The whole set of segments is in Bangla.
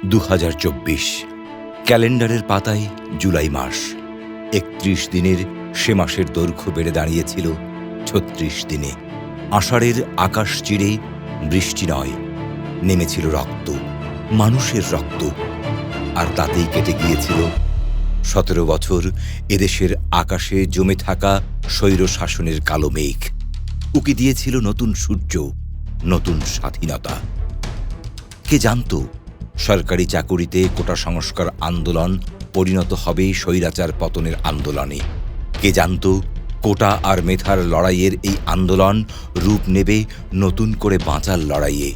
2024 ক্যালেন্ডারের পাতায় জুলাই মাস। 31 দিনের সে মাসের দৈর্ঘ্য বেড়ে দাঁড়িয়েছিল 36 দিনে। আষাঢ়ের আকাশ চিরে বৃষ্টি নয়, নেমেছিল রক্ত, মানুষের রক্ত। আর তাতেই কেটে গিয়েছিল 17 বছর এদেশের আকাশে জমে থাকা স্বৈর শাসনের কালো মেঘ। উকি দিয়েছিল নতুন সূর্য, নতুন স্বাধীনতা। কে জানত সরকারি চাকুরিতে কোটা সংস্কার আন্দোলন পরিণত হবে স্বৈরাচার পতনের আন্দোলনে? কে জানত কোটা আর মেধার লড়াইয়ের এই আন্দোলন রূপ নেবে নতুন করে বাঁচার লড়াইয়ে?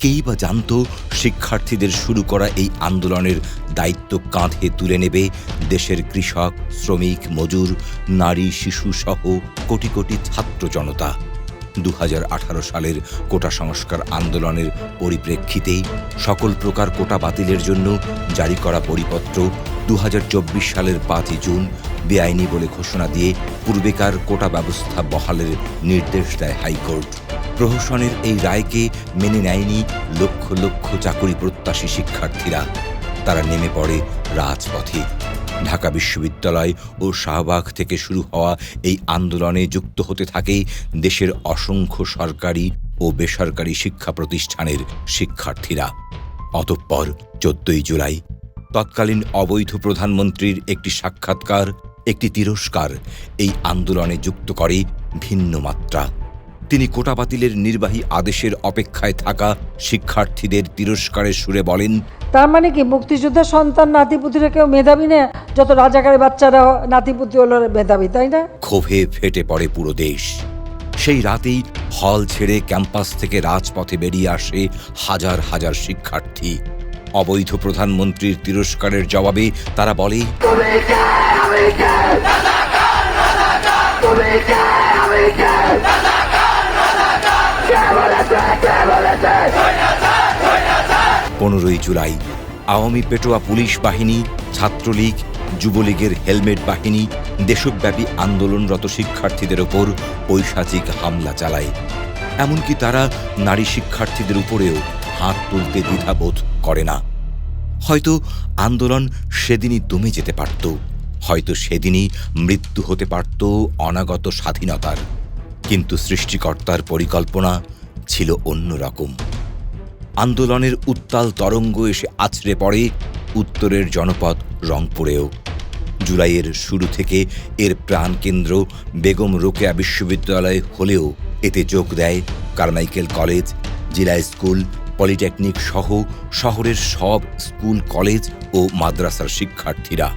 কেই বা জানত শিক্ষার্থীদের শুরু করা এই আন্দোলনের দায়িত্ব কাঁধে তুলে নেবে দেশের কৃষক, শ্রমিক, মজুর, নারী, শিশু সহ কোটি কোটি ছাত্র জনতা? 2018 সালের কোটা সংস্কার আন্দোলনের পরিপ্রেক্ষিতেই সকল প্রকার কোটা বাতিলের জন্য জারি করা পরিপত্র 2024 সালের 5 জুন বেআইনি বলে ঘোষণা দিয়ে পূর্বেকার কোটা ব্যবস্থা বহালের নির্দেশ দেয় হাইকোর্ট। প্রহসনের এই রায়কে মেনে নেয়নি লক্ষ লক্ষ চাকুরি প্রত্যাশী শিক্ষার্থীরা। তারা নেমে পড়ে রাজপথে। ঢাকা বিশ্ববিদ্যালয় ও শাহবাগ থেকে শুরু হওয়া এই আন্দোলনে যুক্ত হতে থাকে দেশের অসংখ্য সরকারি ও বেসরকারি শিক্ষা প্রতিষ্ঠানের শিক্ষার্থীরা। অতঃপর 14 জুলাই তৎকালীন অবৈধ প্রধানমন্ত্রীর একটি সাক্ষাৎকার, একটি তিরস্কার এই আন্দোলনে যুক্ত করে ভিন্ন মাত্রা। তিনি কোটা বাতিলের নির্বাহী আদেশের অপেক্ষায় থাকা শিক্ষার্থীদের তিরস্কারের সুরে বলেন, তার মানে কি মুক্তিযোদ্ধার সন্তান নাতিপুতিরা কেউ মেধাবী না? যত রাজাকারের বাচ্চারা নাতিপুতি হলো মেধাবী, তাই না? ক্ষোভে ফেটে পড়ে পুরো দেশ। সেই রাতেই হল ছেড়ে ক্যাম্পাস থেকে রাজপথে বেরিয়ে আসে হাজার হাজার শিক্ষার্থী। অবৈধ প্রধানমন্ত্রীর তিরস্কারের জবাবে তারা বলে, "15 জুলাই আওয়ামী পেটোয়া পুলিশ বাহিনী, ছাত্রলীগ, যুবলীগের হেলমেট বাহিনী দেশব্যাপী আন্দোলনরত শিক্ষার্থীদের ওপর পৈশাচিক হামলা চালায়। এমনকি তারা নারী শিক্ষার্থীদের উপরেও হাত তুলতে দ্বিধাবোধ করে না। হয়তো আন্দোলন সেদিনই দমে যেতে পারত, হয়তো সেদিনই মৃত্যু হতে পারত অনাগত স্বাধীনতার। কিন্তু সৃষ্টিকর্তার পরিকল্পনা ছিল অন্যরকম। আন্দোলনের উত্তাল তরঙ্গ এসে আছড়ে পড়ে উত্তরের জনপদ রংপুরেও। জুলাইয়ের শুরু থেকে এর প্রাণকেন্দ্র বেগম রোকেয়া বিশ্ববিদ্যালয় হলেও এতে যোগ দেয় কারমাইকেল কলেজ, জিলা স্কুল, পলিটেকনিক সহ শহরের সব স্কুল, কলেজ ও মাদ্রাসার শিক্ষার্থীরা।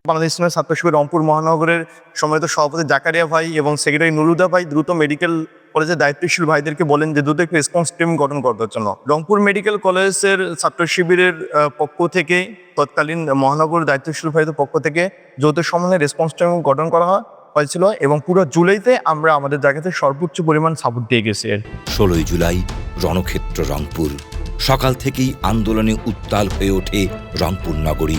বাংলাদেশ ইসলামী ছাত্র শিবির রংপুর মহানগরের সম্মানিত সভাপতি জাকারিয়া ভাই এবং সেক্রেটারি নুরুদা ভাই দ্রুত মেডিকেল কলেজের দায়িত্বশীল ভাইদেরকে বলেন যে দ্রুত একটি রেসপন্স টিম গঠন করার জন্য। রংপুর মেডিকেল কলেজের ছাত্র শিবিরের পক্ষ থেকে, তৎকালীন মহানগর দায়িত্বশীল ভাইদের পক্ষ থেকে যৌথ সমন্বয়ে রেসপন্স টিম গঠন করা হয়েছিল এবং পুরো জুলাইতে আমরা আমাদের জায়গাতে সর্বোচ্চ পরিমাণ সাপোর্ট দিয়ে গেছি। 16 জুলাই রণক্ষেত্র রংপুর। সকাল থেকেই আন্দোলনে উত্তাল হয়ে ওঠে রংপুর নগরী।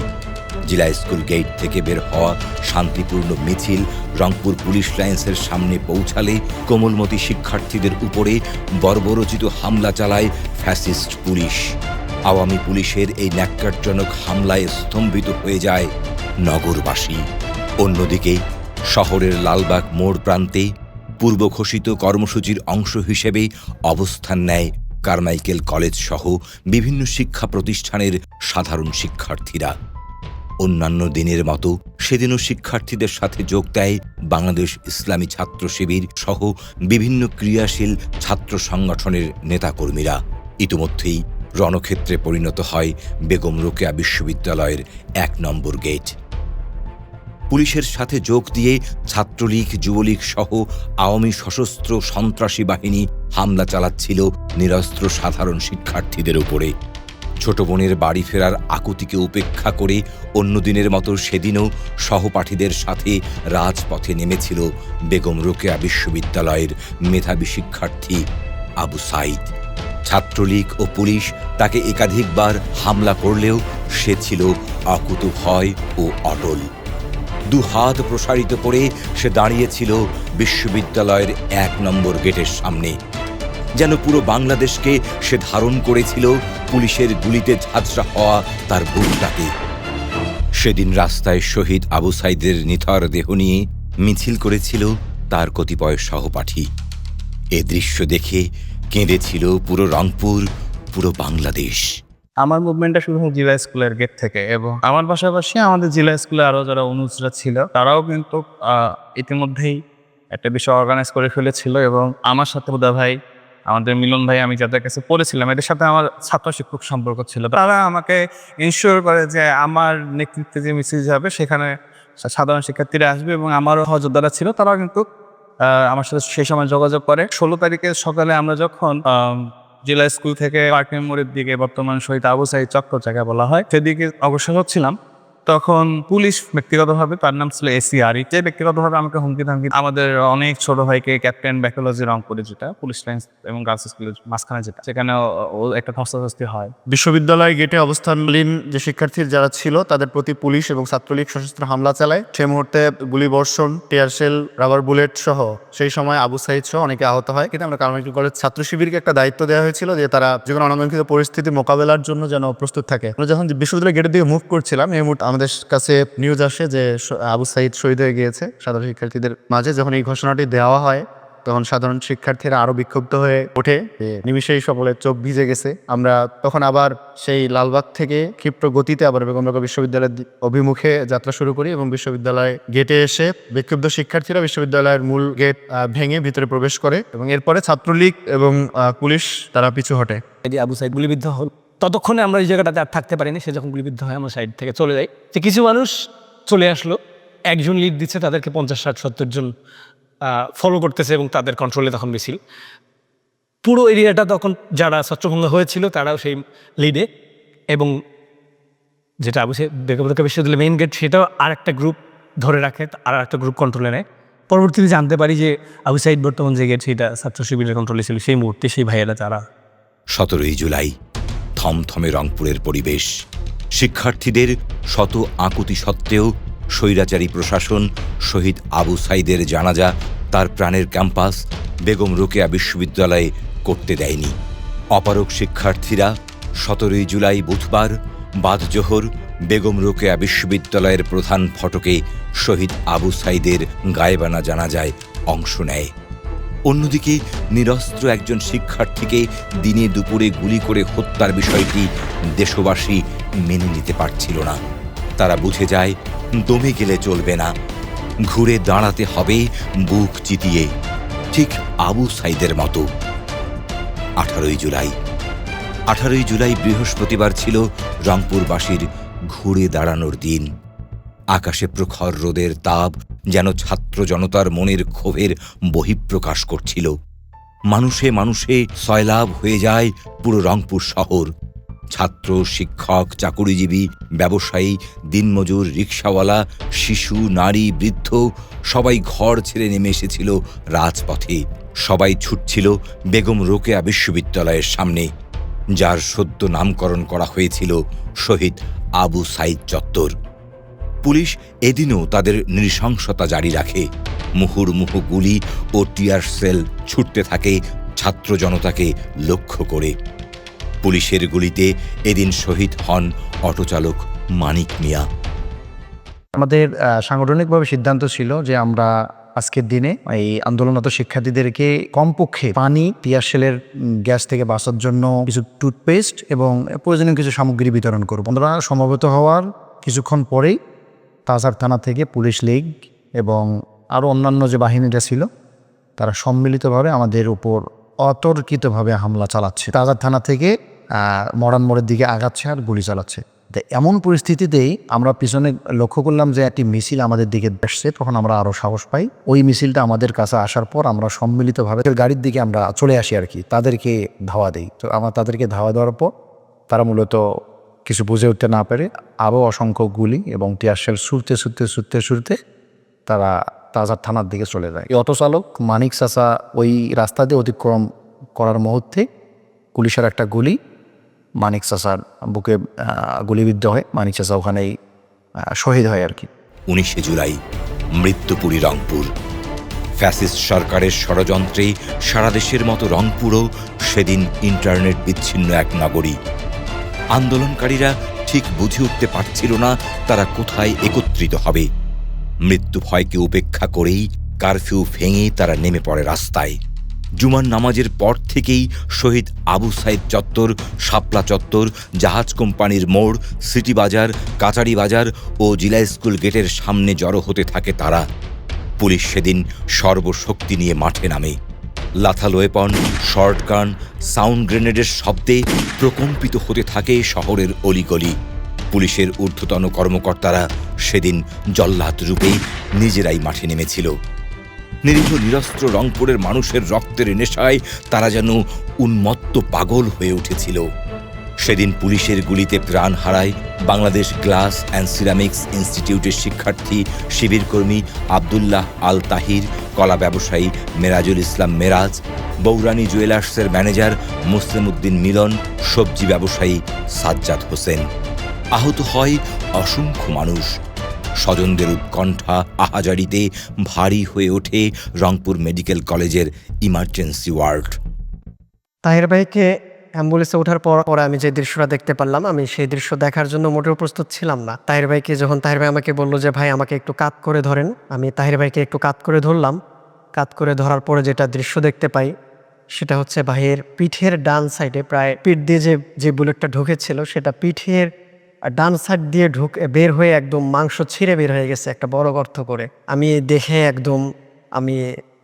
জেলা স্কুল গেট থেকে বের হওয়া শান্তিপূর্ণ মিছিল রংপুর পুলিশ লাইন্সের সামনে পৌঁছালে কোমলমতি শিক্ষার্থীদের উপরে বর্বরোচিত হামলা চালায় ফ্যাসিস্ট পুলিশ। আওয়ামী পুলিশের এই ন্যাক্কারজনক হামলায় স্তম্ভিত হয়ে যায় নগরবাসী। অন্যদিকে শহরের লালবাগ মোড় প্রান্তে পূর্ব ঘোষিত কর্মসূচির অংশ হিসেবে অবস্থান নেয় কারমাইকেল কলেজ সহ বিভিন্ন শিক্ষা প্রতিষ্ঠানের সাধারণ শিক্ষার্থীরা। অন্যান্য দিনের মতো সেদিনও শিক্ষার্থীদের সাথে যোগ দেয় বাংলাদেশ ইসলামী ছাত্র শিবির সহ বিভিন্ন ক্রিয়াশীল ছাত্র সংগঠনের নেতাকর্মীরা। ইতিমধ্যেই রণক্ষেত্রে পরিণত হয় বেগম রোকেয়া বিশ্ববিদ্যালয়ের 1 নম্বর গেট। পুলিশের সাথে যোগ দিয়ে ছাত্রলীগ, যুবলীগ সহ আওয়ামী সশস্ত্র সন্ত্রাসী বাহিনী হামলা চালাচ্ছিল নিরস্ত্র সাধারণ শিক্ষার্থীদের উপরে। ছোট বোনের বাড়ি ফেরার আকুতিকে উপেক্ষা করে অন্য দিনের মতো সেদিনও সহপাঠীদের সাথে রাজপথে নেমেছিল বেগম রোকেয়া বিশ্ববিদ্যালয়ের মেধাবী শিক্ষার্থী আবু সাইদ। ছাত্রলীগ ও পুলিশ তাকে একাধিকবার হামলা করলেও সে ছিল অকুতভয় ও অটল। 2 হাত প্রসারিত করে সে দাঁড়িয়েছিল বিশ্ববিদ্যালয়ের 1 নম্বর গেটের সামনে। যেন পুরো বাংলাদেশকে সে ধারণ করেছিল পুলিশের গুলিতে ঝাঁঝরা হওয়া তার বুকটাকে। সেদিন রাস্তায় শহীদ আবু সাইদের নিথর দেহ নিয়ে মিছিল করেছিল তার কতিপয় সহপাঠী। এ দৃশ্য দেখে কেঁদেছিল পুরো রংপুর, পুরো বাংলাদেশ। আমার মুভমেন্টটা শুরু হয় জেলা স্কুলের গেট থেকে, এবং আমার পাশাপাশি আমাদের জেলা স্কুলে আরো যারা অনুজরা ছিল তারাও কিন্তু ইতিমধ্যেই একটা বিষয় অর্গানাইজ করে ফেলেছিল। এবং আমার সাথে হুদা ভাই, আমাদের মিলন ভাই, আমি যাদের কাছে পড়েছিলাম, এদের সাথে আমার ছাত্র শিক্ষক সম্পর্ক ছিল। তারা আমাকে ইনশিওর করে যে আমার নেতৃত্বে যে মিছিল যাবে সেখানে সাধারণ শিক্ষার্থীরা আসবে, এবং আমারও সহযোদ্ধারা ছিল, তারাও কিন্তু আমার সাথে সেই সময় যোগাযোগ করে। 16 তারিখে সকালে আমরা যখন জেলা স্কুল থেকে পার্ক মেমোরির দিকে, বর্তমান শহীদ আবু সাইদ চক্কর জায়গা বলা হয়, সেদিকে অগ্রসর হচ্ছিলাম, তখন পুলিশ ব্যক্তিগতভাবে, তার নাম ছিল এসিআরই, যে ব্যক্তিগতভাবে আমাকে হুমকি ধামকি, আমাদের অনেক ছোট ভাইকে ক্যাপ্টেন ব্যাকোলজি রংপুরে, যেটা পুলিশ লাইন্স এবং গার্লস স্কুলের মাঝখানে, যেটা সেখানে ও একটা ধস্তাধস্তি হয়। বিশ্ববিদ্যালয় গেটে অবস্থানকালীন যে শিক্ষার্থী যারা ছিল তাদের প্রতি পুলিশ এবং ছাত্রলীগ সশস্ত্র হামলা চালায়। সেই মুহূর্তে গুলিবর্ষণ, টিয়ারশেল, রাবার বুলেট সহ সেই সময় আবু সাইদ সহ অনেকে আহত হয়। কিন্তু আমরা কারমাইকেল কলেজ ছাত্র শিবিরকে একটা দায়িত্ব দেওয়া হয়েছিল যে তারা যে কোনো অনাকাঙ্ক্ষিত পরিস্থিতি মোকাবেলার জন্য যেন প্রস্তুত থাকে। আমরা যখন বিশ্ববিদ্যালয় গেটের দিকে মুভ করছিলাম, এই মুহূর্তে আমাদের কাছে নিউজ আসে যে আবু সাইদ শহীদ হয়ে গিয়েছে সাধারণ শিক্ষার্থীদের মাঝে। যখন এই ঘোষণাটি দেওয়া হয় তখন সাধারণ শিক্ষার্থীরা আরো বিক্ষুব্ধ হয়ে ওঠে, যে নিমিষেই সকলের চোখ ভিজে গেছে। আমরা তখন আবার সেই লালবাগ থেকে ক্ষিপ্র গতিতে আবার বেগম রোকেয়া বিশ্ববিদ্যালয়ের অভিমুখে যাত্রা শুরু করি, এবং বিশ্ববিদ্যালয় গেটে এসে বিক্ষুব্ধ শিক্ষার্থীরা বিশ্ববিদ্যালয়ের মূল গেট ভেঙে ভিতরে প্রবেশ করে, এবং এরপরে ছাত্রলীগ এবং পুলিশ তারা পিছু হটে। আবু সাইদ গুলিবিদ্ধ হল, ততক্ষণে আমরা এই জায়গাটাতে আর থাকতে পারিনি। সে যখন গুলিবিদ্ধ হয় আমরা সাইড থেকে চলে যাই। যে কিছু মানুষ চলে আসলো, একজন লিড দিচ্ছে, তাদেরকে 50, 60, 70 জন ফলো করতেছে, এবং তাদের কন্ট্রোলে তখন মিছিল। পুরো এরিয়াটা তখন যারা ছত্রভঙ্গ হয়েছিল তারাও সেই লিডে, এবং যেটা আবু সাইদ বেগম রোকেয়া বিশ্ববিদ্যালয়ের মেইন গেট, সেটাও আর একটা গ্রুপ ধরে রাখে, আর একটা গ্রুপ কন্ট্রোলে নেয়। পরবর্তীতে জানতে পারি যে আবু সাইদ বর্তমান যে গেট, সেটা ছাত্র শিবিরের কন্ট্রোলে ছিল। সেই মুহূর্তে সেই ভাইয়েরা তারা 17 জুলাই থমথমে রংপুরের পরিবেশ। শিক্ষার্থীদের শত আকুতি সত্ত্বেও স্বৈরাচারী প্রশাসন শহীদ আবু সাইদের জানাজা তার প্রাণের ক্যাম্পাস বেগম রোকেয়া বিশ্ববিদ্যালয়ে করতে দেয়নি। অপারগ শিক্ষার্থীরা 17 জুলাই বুধবার বাদজোহর বেগম রোকেয়া বিশ্ববিদ্যালয়ের প্রধান ফটকে শহীদ আবু সাইদের গায়েবানা জানাজায় অংশ নেয়। অন্যদিকে নিরস্ত্র একজন শিক্ষার্থীকে দিনে দুপুরে গুলি করে হত্যার বিষয়টি দেশবাসী মেনে নিতে পারছিল না। তারা বুঝে যায় দমে গেলে চলবে না, ঘুরে দাঁড়াতে হবে বুক চিতিয়ে, ঠিক আবু সাইদের মতো। 18 জুলাই বৃহস্পতিবার ছিল রংপুরবাসীর ঘুরে দাঁড়ানোর দিন। আকাশে প্রখর রোদের তাপ যেন ছাত্র জনতার মনের ক্ষোভের বহিঃপ্রকাশ করছিল। মানুষে মানুষে সয়লাভ হয়ে যায় পুরো রংপুর শহর। ছাত্র, শিক্ষক, চাকুরিজীবী, ব্যবসায়ী, দিনমজুর, রিকশাওয়ালা, শিশু, নারী, বৃদ্ধ সবাই ঘর ছেড়ে নেমে এসেছিল রাজপথে। সবাই ছুটছিল বেগম রোকেয়া বিশ্ববিদ্যালয়ের সামনে, যার সদ্য নামকরণ করা হয়েছিল শহীদ আবু সাইদ চত্বর। পুলিশ এদিনও তাদের নৃশংসতা জারি রাখে। মুহুর্মুহু গুলি ও টিয়ার সেল ছুটতে থাকে ছাত্র জনতাকে লক্ষ্য করে। পুলিশের গুলিতে এদিন শহীদ হন অটোচালক মানিক মিয়া। আমাদের সাংগঠনিকভাবে সিদ্ধান্ত ছিল যে আমরা আজকের দিনে এই আন্দোলনরত শিক্ষার্থীদেরকে কমপক্ষে পানি, টিয়ারশেলের গ্যাস থেকে বাঁচার জন্য কিছু টুথপেস্ট এবং প্রয়োজনীয় কিছু সামগ্রী বিতরণ করব। আমরা সমবেত হওয়ার কিছুক্ষণ পরেই তাজার থানা থেকে পুলিশ লীগ এবং আরও অন্যান্য যে বাহিনীরা ছিল তারা সম্মিলিতভাবে আমাদের উপর অতর্কিতভাবে হামলা চালাচ্ছে। তাজার থানা থেকে মরান মোড়ের দিকে আগাচ্ছে আর গুলি চালাচ্ছে। এমন পরিস্থিতিতেই আমরা পিছনে লক্ষ্য করলাম যে একটি মিছিল আমাদের দিকে আসছে। তখন আমরা আরও সাহস পাই। ওই মিছিলটা আমাদের কাছে আসার পর আমরা সম্মিলিতভাবে গাড়ির দিকে আমরা চলে আসি আর কি, তাদেরকে ধাওয়া দিই। তো আমরা তাদেরকে ধাওয়া দেওয়ার পর তারা মূলত কিছু বুঝে উঠতে না পেরে আরও অসংখ্য গুলি এবং টিয়ারশেল ছুটতে তারা তাজার থানার দিকে চলে যায়। এই অটোচালক মানিক চাচা ওই রাস্তা দিয়ে অতিক্রম করার মুহূর্তে পুলিশের একটা গুলি মানিক চাচার বুকে গুলিবিদ্ধ হয়। মানিক চাচা ওখানেই শহীদ হয় আর কি। 19 জুলাই মৃত্যুপুরী রংপুর। ফ্যাসিস্ট সরকারের ষড়যন্ত্রে সারা দেশের মতো রংপুরও সেদিন ইন্টারনেট বিচ্ছিন্ন এক নগরী। আন্দোলনকারীরা ঠিক বুঝে উঠতে পারছিল না তারা কোথায় একত্রিত হবে। মৃত্যু ভয়কে উপেক্ষা করেই কারফিউ ভেঙে তারা নেমে পড়ে রাস্তায়। জুমার নামাজের পর থেকেই শহীদ আবু সাইদ চত্বর, শাপলা চত্বর, জাহাজ কোম্পানির মোড়, সিটি বাজার, কাচারি বাজার ও জিলা স্কুল গেটের সামনে জড়ো হতে থাকে তারা। পুলিশ সেদিন সর্বশক্তি নিয়ে মাঠে নামে। লাথাল ওয়েপন, শর্টগান, সাউন্ড গ্রেনেডের শব্দে প্রকম্পিত হতে থাকে শহরের অলিগলি। পুলিশের ঊর্ধ্বতন কর্মকর্তারা সেদিন জল্লাদ রূপে নিজেরাই মাঠে নেমেছিল। নিরীহ নিরস্ত্র রংপুরের মানুষের রক্তের নেশায় তারা যেন উন্মত্ত পাগল হয়ে উঠেছিল। সেদিন পুলিশের গুলিতে প্রাণ হারায় বাংলাদেশ গ্লাস অ্যান্ড সিরামিক্স ইনস্টিটিউটের শিক্ষার্থী শিবিরকর্মী আবদুল্লাহ আল তাহির, কলা ব্যবসায়ী মেরাজুল ইসলাম মেরাজ, বৌরানী জুয়েলার্সের ম্যানেজার মুসলিম উদ্দিন মিলন, সবজি ব্যবসায়ী সাজ্জাদ হোসেন। আহত হয় অসংখ্য মানুষ। স্বজনদের উৎকণ্ঠা আহাজারিতে ভারী হয়ে ওঠে রংপুর মেডিকেল কলেজের ইমার্জেন্সি ওয়ার্ড। তাহির ভাইকে অ্যাম্বুলেন্সে ওঠার পর আমি যে দৃশ্যটা দেখতে পারলাম, আমি সেই দৃশ্য দেখার জন্য মোটেও প্রস্তুত ছিলাম না। তাহির ভাইকে যখন তাহির ভাই আমাকে বললো যে ভাই আমাকে একটু কাত করে ধরেন, আমি তাহির ভাইকে একটু কাত করে ধরলাম। কাত করে ধরার পরে যেটা দৃশ্য দেখতে পাই সেটা হচ্ছে ভাইয়ের পিঠের ডান সাইডে, প্রায় পিঠ দিয়ে যে বুলেটটা ঢুকেছিল সেটা পিঠের ডান সাইড দিয়ে বের হয়ে একদম মাংস ছিঁড়ে বের হয়ে গেছে একটা বড় গর্ত করে। আমি দেখে আমি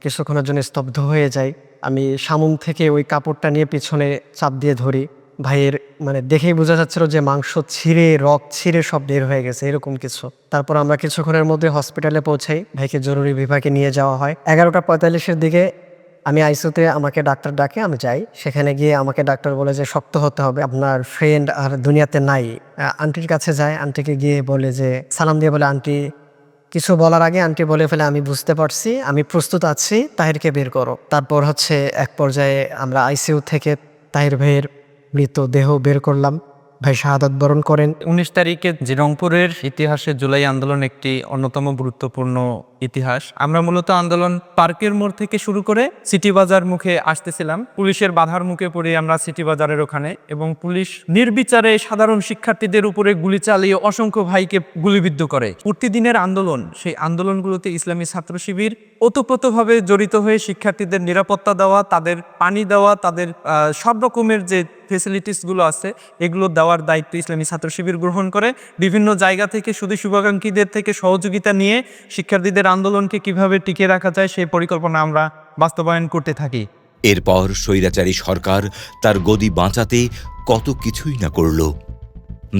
কিছুক্ষণের জন্য স্তব্ধ হয়ে যাই। আমি সামন থেকে ওই কাপড়টা নিয়ে পিছনে চাপ দিয়ে ধরি। ভাইয়ের দেখেই বোঝা যাচ্ছিল যে মাংস ছিঁড়ে, রক্ত ছিঁড়ে সব বের হয়ে গেছে, এরকম কিছু। তারপর আমরা কিছুক্ষণের মধ্যে হসপিটালে পৌঁছাই, ভাইকে জরুরি বিভাগে নিয়ে যাওয়া হয়। 11:45-এর দিকে আমি আইসিইউতে আমাকে ডাক্তার ডাকে, আমি যাই। সেখানে গিয়ে আমাকে ডাক্তার বলে যে শক্ত হতে হবে, আপনার ফ্রেন্ড আর দুনিয়াতে নাই। আন্টির কাছে যায়, আন্টিকে গিয়ে বলে যে সালাম দিয়ে বলে, আন্টি কিছু বলার আগে আন্টি বলে ফেলে, আমি বুঝতে পারছি, আমি প্রস্তুত আছি, তাহিরকে বের করো। তারপর এক পর্যায়ে আমরা আইসিইউ থেকে তাহির ভাইয়ের মৃতদেহ বের করলাম। ভাই শাহাদাত বরণ করেন। 19 তারিখে যে রংপুরের ইতিহাসে জুলাই আন্দোলন একটি অন্যতম গুরুত্বপূর্ণ ইতিহাস। আমরা মূলত আন্দোলন পার্কের মোড় থেকে শুরু করে সিটি বাজার মুখে আসতেছিলাম। পুলিশের বাধার মুখে পড়ে আমরা সিটি বাজারের ওখানে, এবং পুলিশ নির্বিচারে সাধারণ শিক্ষার্থীদের উপরে গুলি চালিয়ে অসংখ্য ভাইকে গুলিবিদ্ধ করে। প্রতিদিনের আন্দোলন, সেই আন্দোলনগুলোতে ইসলামী ছাত্র শিবির ওতপ্রোতভাবে জড়িত হয়ে শিক্ষার্থীদের নিরাপত্তা দেওয়া, তাদের পানি দেওয়া, তাদের সব রকমের যে ফেসিলিটিসগুলো আছে এগুলো দেওয়ার দায়িত্ব ইসলামী ছাত্র শিবির গ্রহণ করে। বিভিন্ন জায়গা থেকে শুধু শুভাকাঙ্ক্ষীদের থেকে সহযোগিতা নিয়ে শিক্ষার্থীদের আন্দোলনকে কিভাবে টিকিয়ে রাখা যায় সেই পরিকল্পনা আমরা বাস্তবায়ন করতে থাকি। এরপর স্বৈরাচারী সরকার তার গদি বাঁচাতে কত কিছুই না করল।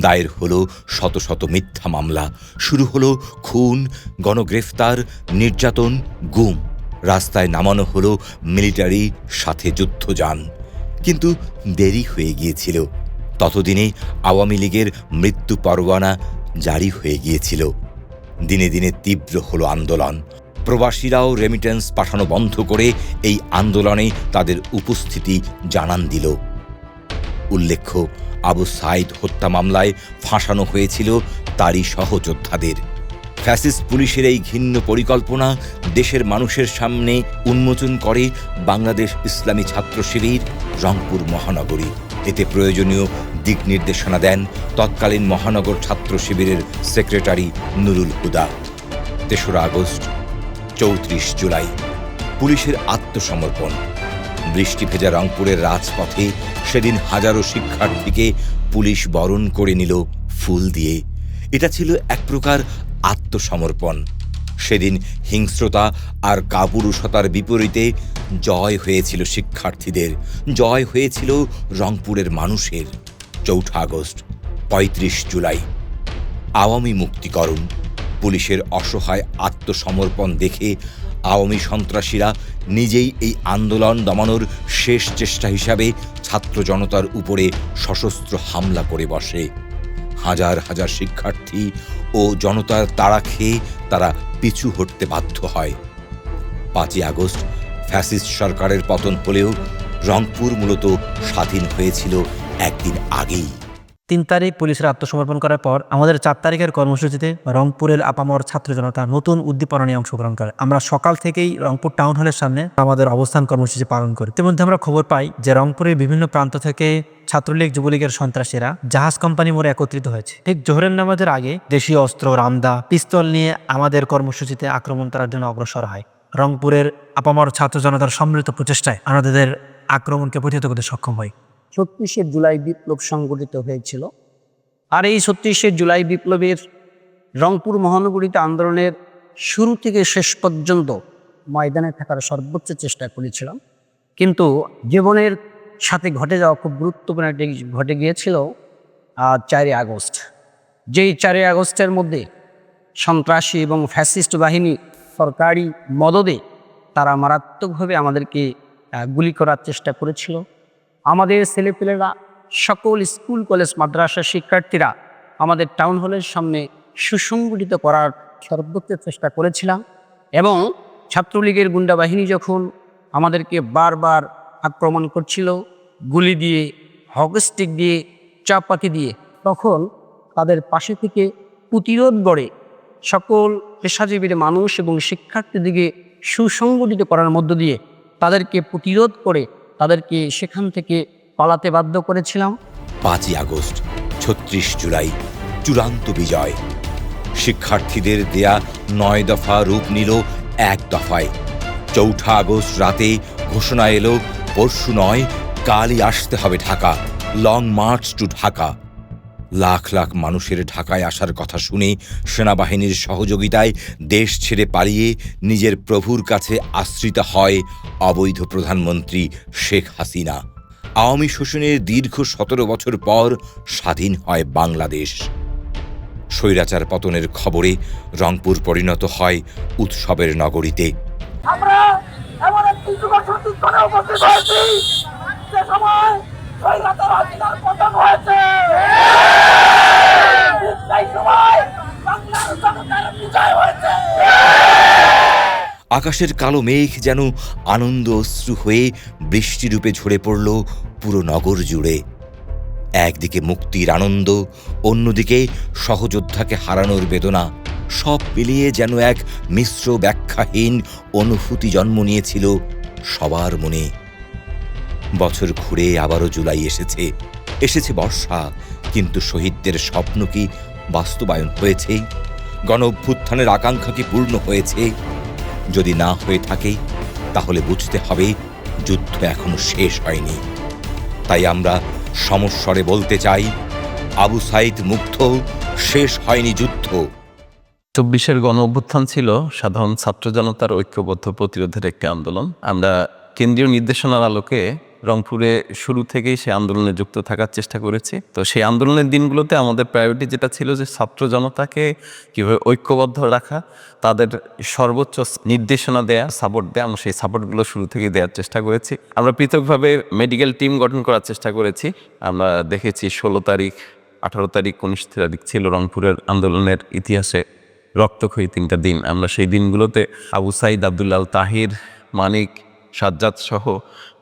দায়ের হলো শত শত মিথ্যা মামলা, শুরু হলো খুন, গণগ্রেফতার, নির্যাতন, গুম। রাস্তায় নামানো হলো মিলিটারি, সাথে যুদ্ধযান। কিন্তু দেরি হয়ে গিয়েছিল। ততদিনে আওয়ামী লীগের মৃত্যু পরোয়ানা জারি হয়ে গিয়েছিল। দিনে দিনে তীব্র হলো আন্দোলন। প্রবাসীরাও রেমিটেন্স পাঠানো বন্ধ করে এই আন্দোলনে তাদের উপস্থিতি জানান দিল। উল্লেখ্য, আবু সাইদ হত্যা মামলায় ফাঁসানো হয়েছিল তারই সহযোদ্ধাদের। ফ্যাসিস্ট পুলিশের এই ঘৃণ্য পরিকল্পনা দেশের মানুষের সামনে উন্মোচন করে বাংলাদেশ ইসলামী ছাত্র শিবির রংপুর মহানগরী। এতে প্রয়োজনীয় দিক নির্দেশনা দেন তৎকালীন মহানগর ছাত্র শিবিরের সেক্রেটারি নুরুল হুদা। 3রা আগস্ট, 34 জুলাই পুলিশের আত্মসমর্পণ। বৃষ্টি ভেজা রংপুরের রাজপথে সেদিন হাজারো শিক্ষার্থীকে পুলিশ বরণ করে নিল ফুল দিয়ে। এটা ছিল এক প্রকার আত্মসমর্পণ। সেদিন হিংস্রতা আর কাপুরুষতার বিপরীতে জয় হয়েছিল শিক্ষার্থীদের, জয় হয়েছিল রংপুরের মানুষের। 4 আগস্ট, 35 জুলাই আওয়ামী মুক্তিকরণ। পুলিশের অসহায় আত্মসমর্পণ দেখে আওয়ামী সন্ত্রাসীরা নিজেই এই আন্দোলন দমানোর শেষ চেষ্টা হিসাবে ছাত্র জনতার উপরে সশস্ত্র হামলা করে বসে। হাজার হাজার শিক্ষার্থী ও জনতার তাড়া খেয়ে তারা পিছু হটতে বাধ্য হয়। 5 আগস্ট ফ্যাসিস্ট সরকারের পতন হলেও রংপুর মূলত স্বাধীন হয়েছিল একদিন আগেই। 3 তারিখ পুলিশের আত্মসমর্পণ করার পর আমাদের 4 তারিখের কর্মসূচিতে রংপুরের আপামর ছাত্র জনতা নতুন উদ্দীপনা নিয়ে অংশগ্রহণ করে। আমরা সকাল থেকেই রংপুর টাউন হলের সামনে আমাদের অবস্থান কর্মসূচি পালন করি। ইতিমধ্যে আমরা খবর পাই যে রংপুরের বিভিন্ন প্রান্ত থেকে ছাত্রলীগ যুবলীগের সন্ত্রাসীরা জাহাজ কোম্পানি মোড়ে একত্রিত হয়েছে। ঠিক জোহরের নামাজের আগে দেশীয় অস্ত্র, রামদা, পিস্তল নিয়ে আমাদের কর্মসূচিতে আক্রমণ করার জন্য অগ্রসর হয়। রংপুরের আপামর ছাত্র জনতার সম্মিলিত প্রচেষ্টায় আমাদের আক্রমণকে প্রতিহত করতে সক্ষম হয়। 36শে জুলাই বিপ্লব সংগঠিত হয়েছিল। আর এই 36শে জুলাই বিপ্লবের রংপুর মহানগরীতে আন্দোলনের শুরু থেকে শেষ পর্যন্ত ময়দানে থাকার সর্বোচ্চ চেষ্টা করেছিলাম। কিন্তু জীবনের সাথে ঘটে যাওয়া খুব গুরুত্বপূর্ণ একটি ঘটে গিয়েছিল 4 আগস্ট। যেই 4 আগস্টের মধ্যে সন্ত্রাসী এবং ফ্যাসিস্ট বাহিনী সরকারি মদদে তারা মারাত্মকভাবে আমাদেরকে গুলি করার চেষ্টা করেছিল। আমাদের ছেলেপেলেরা, সকল স্কুল কলেজ মাদ্রাসার শিক্ষার্থীরা আমাদের টাউন হলের সামনে সুসংগঠিত করার সর্বোচ্চ চেষ্টা করেছিলাম। এবং ছাত্রলীগের গুন্ডা বাহিনী যখন আমাদেরকে বারবার আক্রমণ করছিল গুলি দিয়ে, হকস্টিক দিয়ে, চাপাতি দিয়ে, তখন তাদের পাশে থেকে প্রতিরোধ গড়ে সকল পেশাজীবীর মানুষ এবং শিক্ষার্থীদেরকে সুসংগঠিত করার মধ্য দিয়ে তাদেরকে প্রতিরোধ করে তাদেরকে সেখান থেকে পালাতে বাধ্য করেছিলাম। 5ই আগস্ট, 36 জুলাই চূড়ান্ত বিজয়। শিক্ষার্থীদের দেয়া 9 দফা রূপ নিল 1 দফায়। 4 আগস্ট রাতে ঘোষণা এলো, পরশু নয় কালই আসতে হবে Dhaka, long march to Dhaka. Lakh lakh মানুষের ঢাকায় আসার কথা শুনে সেনাবাহিনীর সহযোগিতায় দেশ ছেড়ে পালিয়ে নিজের প্রভুর কাছে আশ্রিত হয় অবৈধ প্রধানমন্ত্রী শেখ হাসিনা। আওয়ামী শোষণের দীর্ঘ 17 বছর পর স্বাধীন হয় বাংলাদেশ। স্বৈরাচার পতনের খবরে রংপুর পরিণত হয় উৎসবের নগরীতে। আমরা এমন একটি যুগ সন্ধিক্ষণে উপস্থিত হয়েছি যে সময় স্বৈরাচার হাসিনার পতন হয়েছে। সেই সময় বাংলার জনতার বিজয় হয়েছে। আকাশের কালো মেঘ যেন আনন্দ অশ্রু হয়ে বৃষ্টিরূপে ঝরে পড়ল পুরো নগর জুড়ে। একদিকে মুক্তির আনন্দ, অন্যদিকে সহযোদ্ধাকে হারানোর বেদনা, সব মিলিয়ে যেন এক মিশ্র ব্যাখ্যাহীন অনুভূতি জন্ম নিয়েছিল সবার মনে। বছর ঘুরে আবারও জুলাই এসেছে, এসেছে বর্ষা, কিন্তু শহীদদের স্বপ্ন কি বাস্তবায়ন হয়েছে? গণ অভ্যুত্থানের আকাঙ্ক্ষা কি পূর্ণ হয়েছে? যদি না হয়ে থাকে তাহলে বুঝতে হবে যুদ্ধ এখনো শেষ হয়নি। তাই আমরা সমস্বরে বলতে চাই, আবু সাইদ মুগ্ধ, শেষ হয়নি যুদ্ধ। 24-এর গণ অভ্যুত্থান ছিল সাধারণ ছাত্র জনতার ঐক্যবদ্ধ প্রতিরোধের একটি আন্দোলন। আমরা কেন্দ্রীয় নির্দেশনার আলোকে রংপুরে শুরু থেকেই সেই আন্দোলনে যুক্ত থাকার চেষ্টা করেছি। তো সেই আন্দোলনের দিনগুলোতে আমাদের প্রায়োরিটি যেটা ছিল যে ছাত্র জনতাকে কীভাবে ঐক্যবদ্ধ রাখা, তাদের সর্বোচ্চ নির্দেশনা দেয়া, সাপোর্ট দেয়া, আমরা সেই সাপোর্টগুলো শুরু থেকেই দেওয়ার চেষ্টা করেছি। আমরা পৃথকভাবে মেডিকেল টিম গঠন করার চেষ্টা করেছি। আমরা দেখেছি 16 তারিখ, 18 তারিখ, 19 তারিখ ছিল রংপুরের আন্দোলনের ইতিহাসে রক্তক্ষয়ী 3টা দিন। আমরা সেই দিনগুলোতে আবু সাইদ, আব্দুল্লাহ তাহির, মানিক, সাজ্জাদ সহ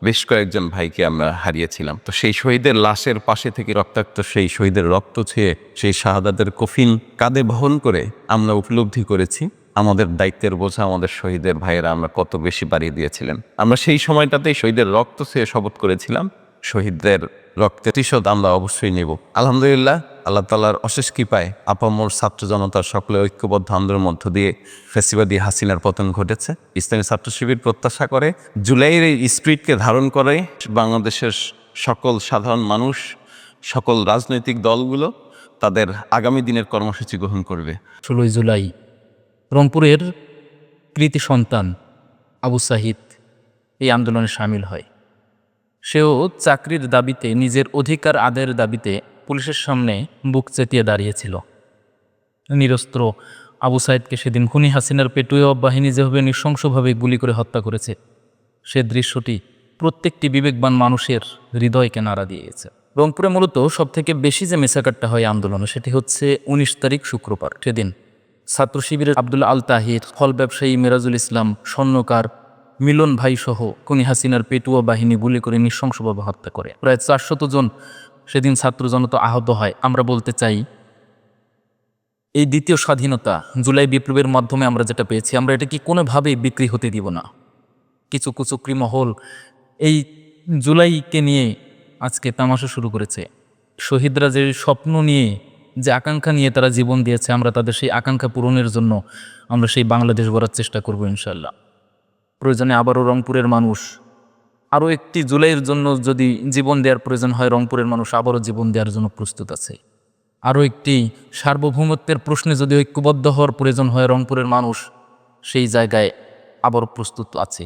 বেশ কয়েকজন ভাইকে আমরা হারিয়েছিলাম। তো সেই শহীদের লাশের পাশে থেকে রক্তাক্ত সেই শহীদের রক্ত ছুঁয়ে সেই শাহাদাতের কফিন কাঁধে বহন করে আমরা উপলব্ধি করেছি আমাদের দায়িত্বের বোঝা আমাদের শহীদের ভাইয়েরা আমরা কত বেশি বাড়িয়ে দিয়েছিলেন। আমরা সেই সময়টাতেই শহীদের রক্ত ছুঁয়ে শপথ করেছিলাম, শহীদদের রক্তের প্রতিশোধ আমরা অবশ্যই নেব। আলহামদুলিল্লাহ, আল্লাহ তাআলার অশেষ কৃপায় আপামর ছাত্র জনতার সকলে ঐক্যবদ্ধ আন্দোলনের মধ্য দিয়ে ফ্যাসিবাদী হাসিনার পতন ঘটেছে। ইসলামী ছাত্র শিবির প্রত্যাশা করে জুলাইয়ের এই স্পিরিটকে ধারণ করে বাংলাদেশের সকল সাধারণ মানুষ, সকল রাজনৈতিক দলগুলো তাদের আগামী দিনের কর্মসূচি গ্রহণ করবে। 16 জুলাই রংপুরের কৃতি সন্তান আবু সাহিদ এই আন্দোলনে সামিল হয়। সেও চাকরির দাবিতে, নিজের অধিকার আদায়ের দাবিতে পুলিশের সামনে বুক চেতিয়ে দাঁড়িয়েছিল। নিরস্ত্র আবু সাইদকে সেদিন খুনি হাসিনার পেটুয়া বাহিনী যেভাবে নৃশংসভাবে গুলি করে হত্যা করেছে, সে দৃশ্যটি প্রত্যেকটি বিবেকবান মানুষের হৃদয়কে নাড়া দিয়ে গেছে। রংপুরে মূলত সবথেকে বেশি যে মেসাকারটা হয় আন্দোলনে, সেটি হচ্ছে 19 তারিখ শুক্রবার। সেদিন ছাত্র শিবিরের আব্দুল আল তাহির, ফল ব্যবসায়ী মিরাজুল ইসলাম, স্বর্ণকার মিলন ভাই সহ খুনি হাসিনার পেটুয়া বাহিনী গুলি করে নৃশংসভাবে হত্যা করে। প্রায় 400 জন সেদিন ছাত্র জনতা আহত হয়। আমরা বলতে চাই এই দ্বিতীয় স্বাধীনতা জুলাই বিপ্লবের মাধ্যমে আমরা যেটা পেয়েছি, আমরা এটা কি কোনোভাবেই বিক্রি হতে দিব না। কিছু কুচক্রি মহল এই জুলাইকে নিয়ে আজকে তামাশা শুরু করেছে। শহীদরা যে স্বপ্ন নিয়ে, যে আকাঙ্ক্ষা নিয়ে তারা জীবন দিয়েছে, আমরা তাদের সেই আকাঙ্ক্ষা পূরণের জন্য আমরা সেই বাংলাদেশ গড়ার চেষ্টা করব ইনশাল্লাহ। প্রয়োজনে আবারও রংপুরের মানুষ আরও একটি জুলাইয়ের জন্য যদি জীবন দেওয়ার প্রয়োজন হয়, রংপুরের মানুষ আবারও জীবন দেওয়ার জন্য প্রস্তুত আছে। আরও একটি সার্বভৌমত্বের প্রশ্নে যদি ঐক্যবদ্ধ হওয়ার প্রয়োজন হয়, রংপুরের মানুষ সেই জায়গায় আবারও প্রস্তুত আছে।